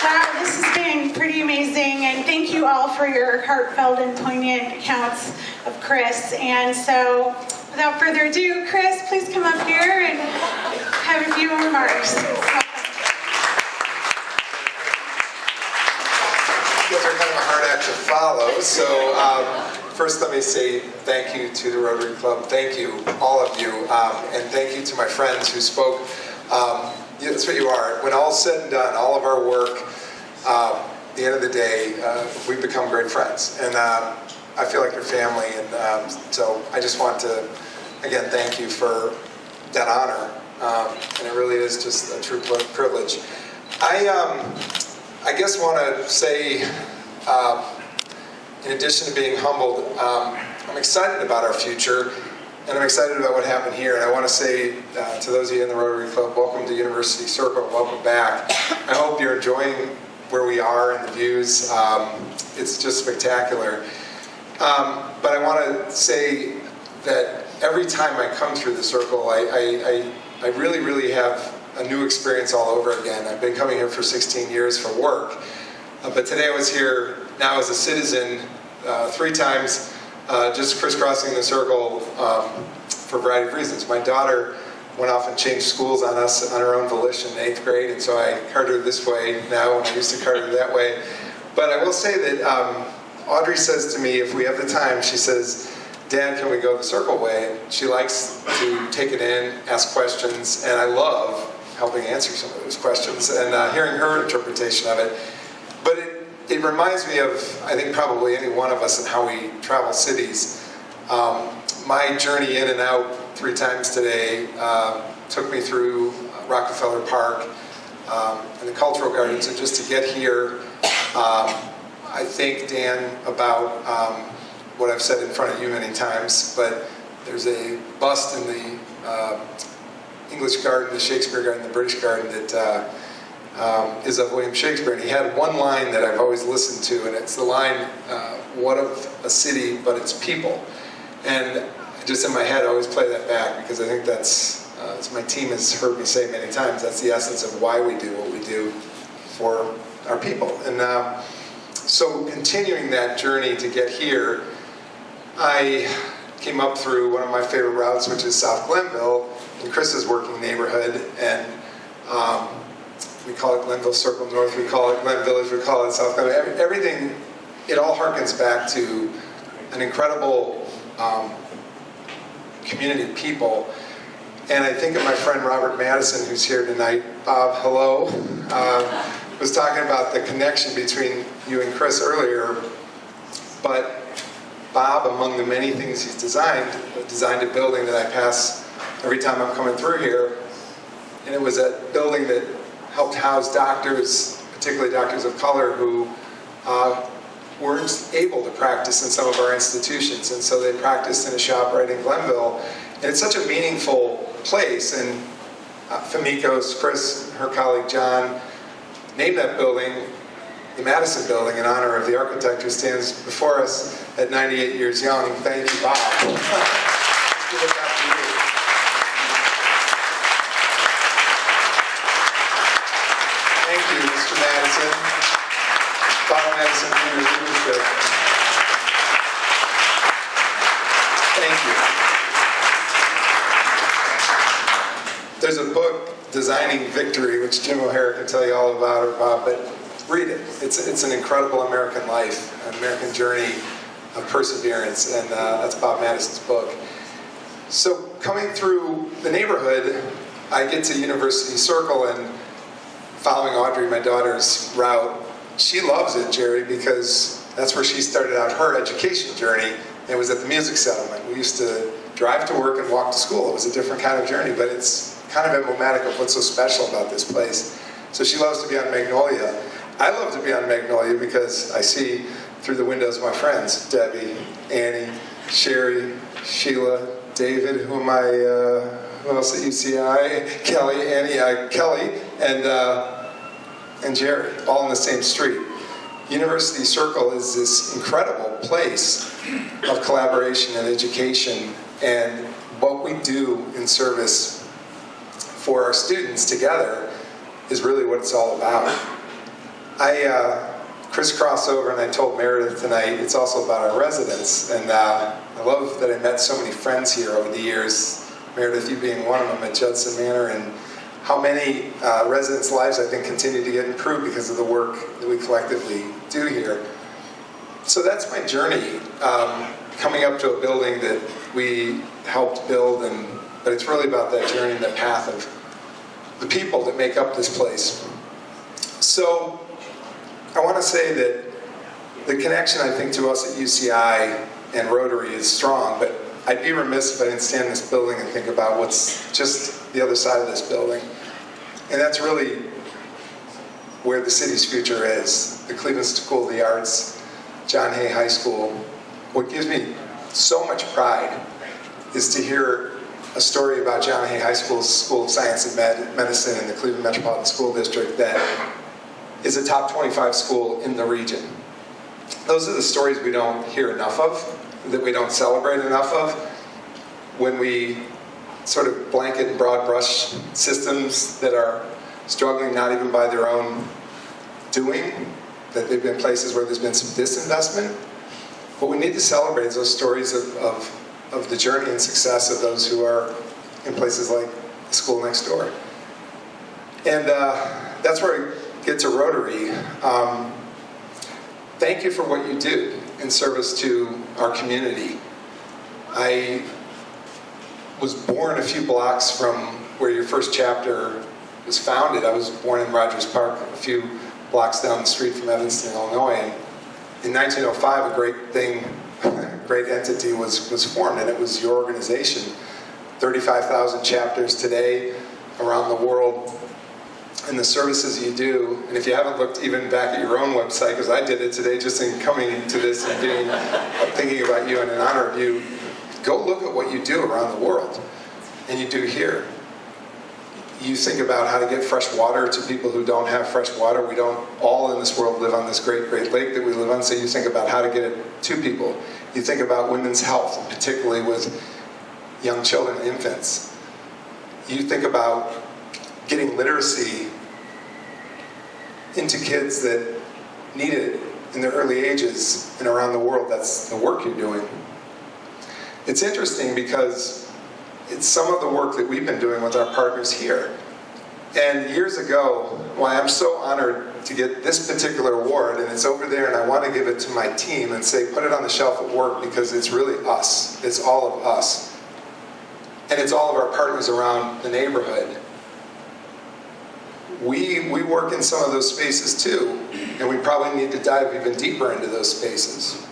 Wow, this has been pretty amazing, and thank you all for your heartfelt and poignant accounts of Chris. And so, without further ado, Chris, please come up here and have a few remarks. You guys are kind of a hard act to follow, so first let me say thank you to the Rotary Club. Thank you, all of you, and thank you to my friends who spoke. That's what you are. When all's said and done, all of our work, at the end of the day, we become great friends. And I feel like you're family, and so I just want to, again, thank you for that honor. And it really is just a true privilege. I guess want to say, in addition to being humbled, I'm excited about our future. And I'm excited about what happened here. And I want to say to those of you in the Rotary Club, welcome to University Circle, welcome back. I hope you're enjoying where we are and the views. It's just spectacular. But I want to say that every time I come through the Circle, I really, really have a new experience all over again. I've been coming here for 16 years for work. But today I was here now as a citizen 3 times. Just crisscrossing the Circle for a variety of reasons. My daughter went off and changed schools on us on her own volition in 8th grade, and so I carted her this way now, and I used to cart her that way. But I will say that Audrey says to me, if we have the time, she says, "Dad, can we go the Circle way?" She likes to take it in, ask questions, and I love helping answer some of those questions and hearing her interpretation of it. But it reminds me of, I think, probably any one of us and how we travel cities. My journey in and out 3 times today took me through Rockefeller Park and the Cultural Gardens. And just to get here, I think, Dan, about what I've said in front of you many times, but there's a bust in the English Garden, the Shakespeare Garden, the British Garden that is of William Shakespeare, and he had one line that I've always listened to, and it's the line, "What of a city but its people?" And just in my head, I always play that back, because I think that's, as my team has heard me say many times, that's the essence of why we do what we do for our people. And so continuing that journey to get here, I came up through one of my favorite routes, which is South Glenville, in Chris's working neighborhood, and we call it Glenville Circle North, we call it Glen Village, we call it South Glenville. Everything, it all harkens back to an incredible community of people. And I think of my friend Robert Madison, who's here tonight. Bob, hello. Was talking about the connection between you and Chris earlier. But Bob, among the many things he's designed a building that I pass every time I'm coming through here. And it was a building that helped house doctors, particularly doctors of color, who weren't able to practice in some of our institutions. And so they practiced in a shop right in Glenville. And it's such a meaningful place. And Famicos, Chris, her colleague John, named that building the Madison Building in honor of the architect who stands before us at 98 years young. Thank you, Bob. Thank you, Mr. Madison. Bob Madison, for your leadership. Thank you. There's a book, Designing Victory, which Jim O'Hara can tell you all about, or Bob, but read it. It's an incredible American life, an American journey of perseverance, and that's Bob Madison's book. So coming through the neighborhood, I get to University Circle, and following Audrey, my daughter's route, she loves it, Jerry, because that's where she started out her education journey. It was at the Music Settlement. We used to drive to work and walk to school. It was a different kind of journey, but it's kind of emblematic of what's so special about this place. So she loves to be on Magnolia. I love to be on Magnolia because I see through the windows my friends, Debbie, Annie, Sherry, Sheila, David, who else at UCI, Kelly, Annie, Kelly, and Jerry, all in the same street. University Circle is this incredible place of collaboration and education, and what we do in service for our students together is really what it's all about. I crisscrossed over and I told Meredith tonight it's also about our residents. And I love that I met so many friends here over the years, Meredith, you being one of them at Judson Manor, and how many residents' lives I think continue to get improved because of the work that we collectively do here. So that's my journey, coming up to a building that we helped build, but it's really about that journey and the path of the people that make up this place. So I want to say that the connection, I think, to us at UCI and Rotary is strong, but I'd be remiss if I didn't stand in this building and think about what's just the other side of this building. And that's really where the city's future is. The Cleveland School of the Arts, John Hay High School. What gives me so much pride is to hear a story about John Hay High School's School of Science and Medicine in the Cleveland Metropolitan School District that is a top 25 school in the region. Those are the stories we don't hear enough of, that we don't celebrate enough of. When we sort of blanket and broad brush systems that are struggling not even by their own doing, that they've been places where there's been some disinvestment. What we need to celebrate is those stories of the journey and success of those who are in places like the school next door. And that's where I get to Rotary. Thank you for what you do in service to our community. I was born a few blocks from where your first chapter was founded. I was born in Rogers Park, a few blocks down the street from Evanston, Illinois. And in 1905, a great thing, a great entity was formed, and it was your organization. 35,000 chapters today around the world, and the services you do. And if you haven't looked even back at your own website, because I did it today just in coming to this and thinking about you and in honor of you, go look at what you do around the world, and you do here. You think about how to get fresh water to people who don't have fresh water. We don't all in this world live on this great lake that we live on, so you think about how to get it to people. You think about women's health, and particularly with young children, infants. You think about getting literacy into kids that need it in their early ages and around the world. That's the work you're doing. It's interesting because it's some of the work that we've been doing with our partners here. And years ago, why I'm so honored to get this particular award, and it's over there, and I want to give it to my team and say, put it on the shelf at work, because it's really us. It's all of us. And it's all of our partners around the neighborhood. We work in some of those spaces too, and we probably need to dive even deeper into those spaces.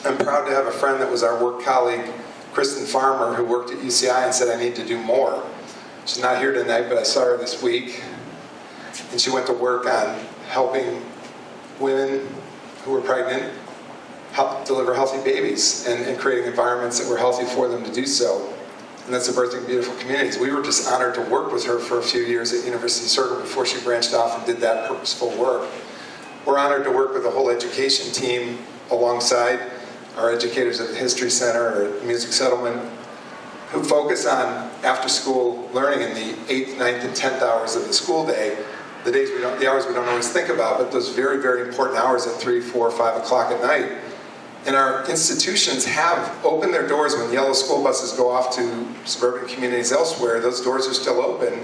I'm proud to have a friend that was our work colleague, Kristen Farmer, who worked at UCI and said, I need to do more. She's not here tonight, but I saw her this week. And she went to work on helping women who were pregnant help deliver healthy babies and creating environments that were healthy for them to do so. And that's the Birthing Beautiful Communities. We were just honored to work with her for a few years at University Circle before she branched off and did that purposeful work. We're honored to work with the whole education team alongside our educators at the History Center or at Music Settlement, who focus on after-school learning in the 8th, 9th, and 10th hours of the school day, the hours we don't always think about, but those very, very important hours at 3, 4, 5 o'clock at night. And our institutions have opened their doors when yellow school buses go off to suburban communities elsewhere. Those doors are still open,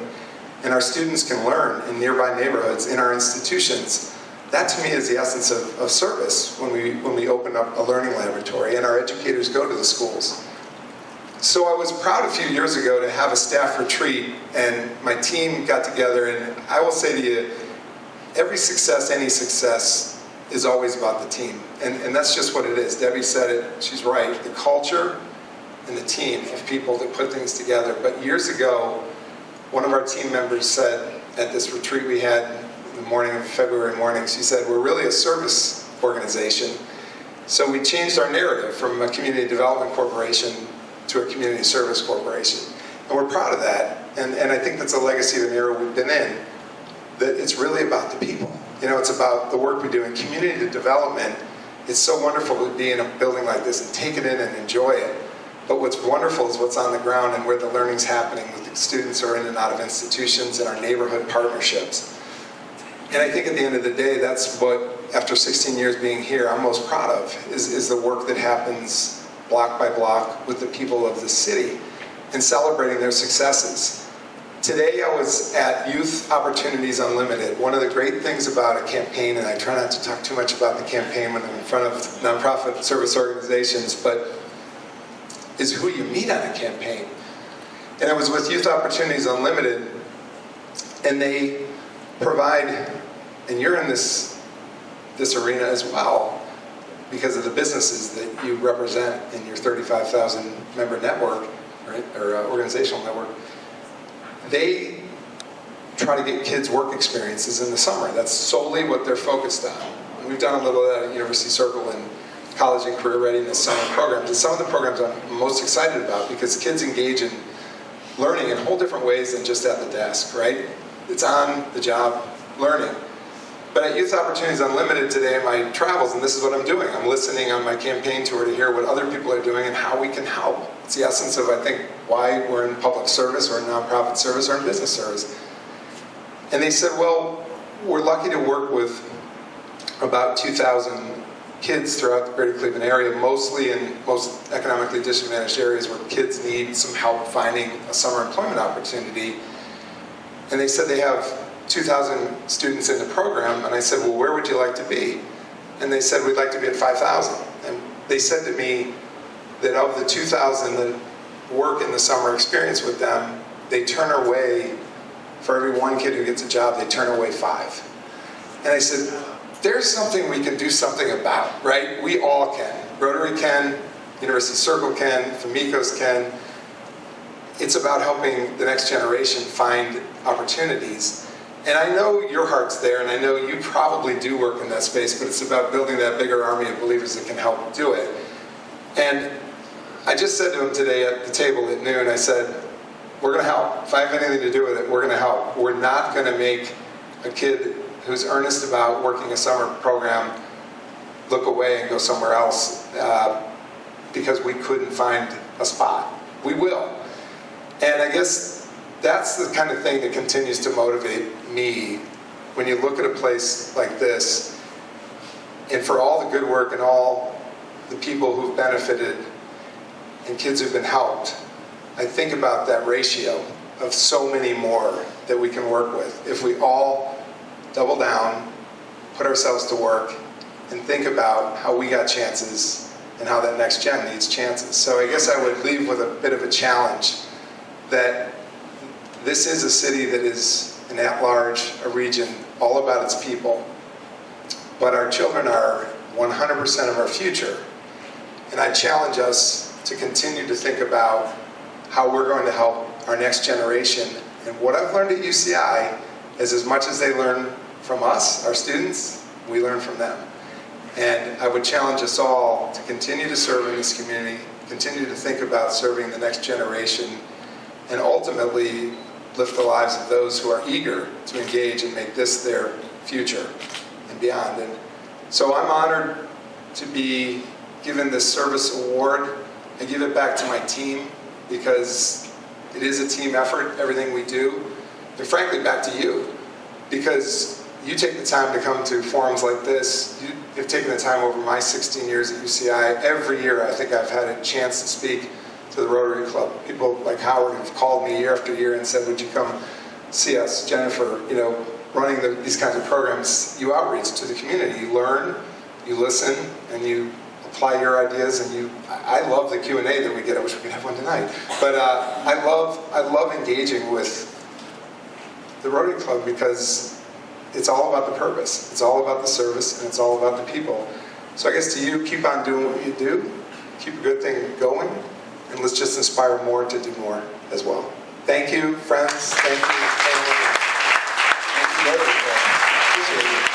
and our students can learn in nearby neighborhoods in our institutions. That to me is the essence of service when we open up a learning laboratory and our educators go to the schools. So I was proud a few years ago to have a staff retreat, and my team got together, and I will say to you, every success, any success, is always about the team. And that's just what it is. Debbie said it, she's right. The culture and the team of people that put things together. But years ago, one of our team members said at this retreat we had in the morning of February morning, she said, we're really a service organization. So we changed our narrative from a community development corporation to a community service corporation. And we're proud of that. And I think that's a legacy of an era we've been in, that it's really about the people. You know, it's about the work we do in community development. It's so wonderful to be in a building like this and take it in and enjoy it. But what's wonderful is what's on the ground and where the learning's happening with the students who are in and out of institutions and our neighborhood partnerships. And I think at the end of the day, that's what, after 16 years being here, I'm most proud of, is the work that happens block by block with the people of the city and celebrating their successes. Today I was at Youth Opportunities Unlimited. One of the great things about a campaign, and I try not to talk too much about the campaign when I'm in front of nonprofit service organizations, but is who you meet on a campaign. And I was with Youth Opportunities Unlimited, and they provide, and you're in this arena as well, because of the businesses that you represent in your 35,000 member network, right, or organizational network. They try to get kids work experiences in the summer. That's solely what they're focused on. And we've done a little of that at University Circle and college and career readiness summer programs. And some of the programs I'm most excited about because kids engage in learning in whole different ways than just at the desk, right? It's on the job learning. But at Youth Opportunities Unlimited today in my travels, and this is what I'm doing, I'm listening on my campaign tour to hear what other people are doing and how we can help. It's the essence of, I think, why we're in public service or in nonprofit service or in business service. And they said, well, we're lucky to work with about 2,000 kids throughout the greater Cleveland area, mostly in most economically disadvantaged areas where kids need some help finding a summer employment opportunity. And they said they have 2,000 students in the program, and I said, well, where would you like to be? And they said, we'd like to be at 5,000. And they said to me that of the 2,000 that work in the summer experience with them, they turn away, for every one kid who gets a job, they turn away 5. And I said, there's something we can do something about, right? We all can. Rotary can, University Circle can, Famicos can. It's about helping the next generation find opportunities. And I know your heart's there, and I know you probably do work in that space, but it's about building that bigger army of believers that can help do it. And I just said to him today at the table at noon, I said, we're going to help. If I have anything to do with it, we're going to help. We're not going to make a kid who's earnest about working a summer program look away and go somewhere else because we couldn't find a spot. We will. And I guess that's the kind of thing that continues to motivate me when you look at a place like this, and for all the good work and all the people who've benefited and kids who've been helped, I think about that ratio of so many more that we can work with. If we all double down, put ourselves to work, and think about how we got chances and how that next gen needs chances. So I guess I would leave with a bit of a challenge that this is a city that is an at-large, a region all about its people. But our children are 100% of our future. And I challenge us to continue to think about how we're going to help our next generation. And what I've learned at UCI is as much as they learn from us, our students, we learn from them. And I would challenge us all to continue to serve in this community, continue to think about serving the next generation, and ultimately lift the lives of those who are eager to engage and make this their future and beyond. And so I'm honored to be given this service award. I give it back to my team because it is a team effort, everything we do. And frankly, back to you, because you take the time to come to forums like this. You've taken the time over my 16 years at UCI. Every year I think I've had a chance to speak to the Rotary Club. People like Howard have called me year after year and said, would you come see us? Jennifer, running these kinds of programs, you outreach to the community. You learn, you listen, and you apply your ideas. And I love the Q&A that we get. I wish we could have one tonight. But I love engaging with the Rotary Club because it's all about the purpose. It's all about the service, and it's all about the people. So I guess to you, keep on doing what you do. Keep a good thing going. And let's just inspire more to do more as well. Thank you, friends. Thank you, family. Thank you, everyone. Appreciate you.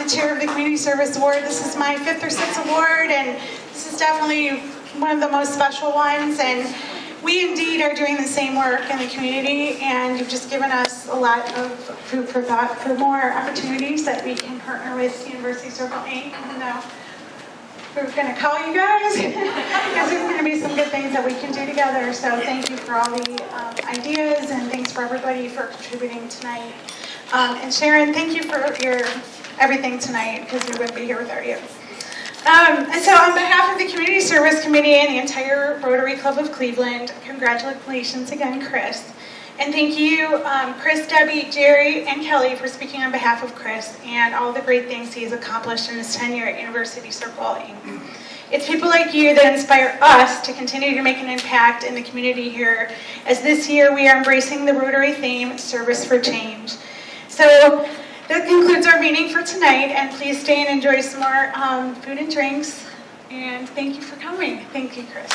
Chair of the Community Service Award. This is my 5th or 6th award, and this is definitely one of the most special ones. And we indeed are doing the same work in the community, and you've just given us a lot of food for thought for more opportunities that we can partner with University Circle Inc. Even though we're going to call you guys because there's going to be some good things that we can do together. So thank you for all the ideas, and thanks for everybody for contributing tonight. And Sharon, thank you for your everything tonight, because we wouldn't be here without you. And so on behalf of the Community Service Committee and the entire Rotary Club of Cleveland, congratulations again, Chris. And thank you, Chris, Debbie, Jerry, and Kelly for speaking on behalf of Chris and all the great things he has accomplished in his tenure at University Circle Inc. It's people like you that inspire us to continue to make an impact in the community here, as this year we are embracing the Rotary theme, Service for Change. So that concludes our meeting for tonight, and please stay and enjoy some more food and drinks. And thank you for coming. Thank you, Chris.